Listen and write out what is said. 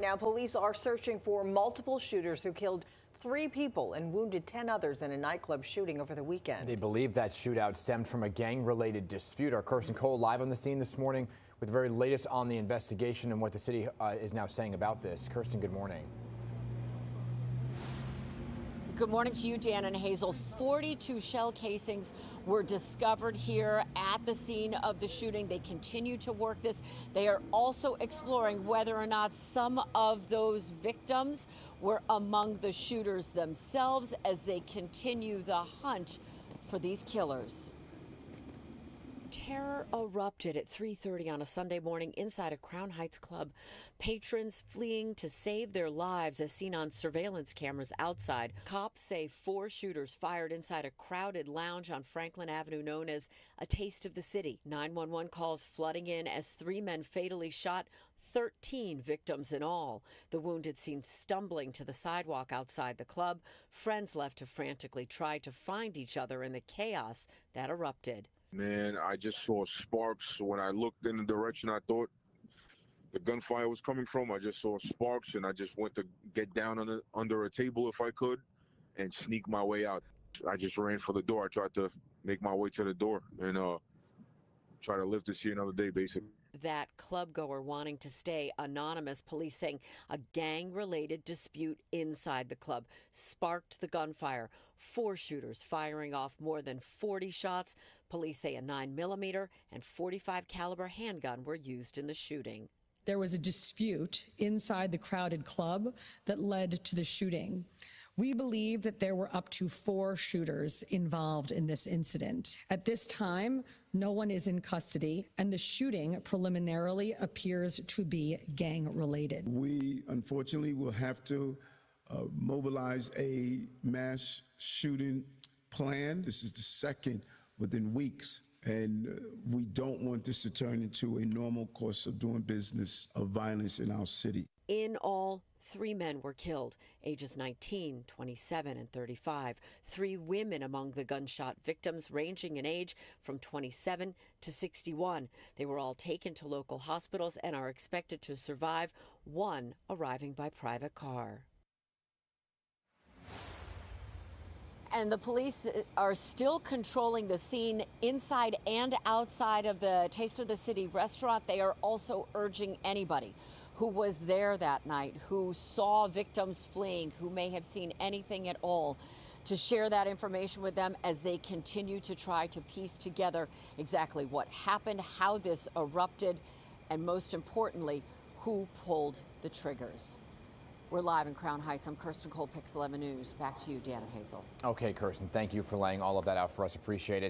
Now, police are searching for multiple shooters who killed 3 people and wounded 10 others in a nightclub shooting over the weekend. They believe that shootout stemmed from a gang-related dispute. Our Kirsten Cole live on the scene this morning with the very latest on the investigation and what the city is now saying about this. Kirsten, good morning. Good morning to you, Dan and Hazel. 42 shell casings were discovered here at the scene of the shooting. They continue to work this. They are also exploring whether or not some of those victims were among the shooters themselves as they continue the hunt for these killers. Terror erupted at 3:30 on a Sunday morning inside a Crown Heights club. Patrons fleeing to save their lives as seen on surveillance cameras outside. Cops say 4 shooters fired inside a crowded lounge on Franklin Avenue known as a Taste of the City. 911 calls flooding in as 3 men fatally shot, 13 victims in all. The wounded seen stumbling to the sidewalk outside the club. Friends left to frantically try to find each other in the chaos that erupted. Man, I just saw sparks. When I looked in the direction I thought the gunfire was coming from, I just saw sparks, and I just went to get down under a table if I could and sneak my way out. I just ran for the door. I tried to make my way to the door and try to live to see another day, basically. That club goer wanting to stay anonymous. Police saying a gang-related dispute inside the club sparked the gunfire. 4 shooters firing off more than 40 shots. Police say a 9mm and .45 caliber handgun were used in the shooting. There was a dispute inside the crowded club that led to the shooting. We believe that there were up to 4 shooters involved in this incident. At this time, no one is in custody, and the shooting preliminarily appears to be gang-related. We, unfortunately, will have to mobilize a mass shooting plan. This is the second within weeks. And we don't want this to turn into a normal course of doing business of violence in our city. In all, 3 men were killed, ages 19, 27, and 35. 3 women among the gunshot victims, ranging in age from 27 to 61. They were all taken to local hospitals and are expected to survive, one arriving by private car. And the police are still controlling the scene inside and outside of the Taste of the City restaurant. They are also urging anybody who was there that night, who saw victims fleeing, who may have seen anything at all, to share that information with them as they continue to try to piece together exactly what happened, how this erupted, and most importantly, who pulled the triggers. We're live in Crown Heights. I'm Kirsten Cole, Pix 11 News. Back to you, Dan and Hazel. Okay, Kirsten, thank you for laying all of that out for us. Appreciate it.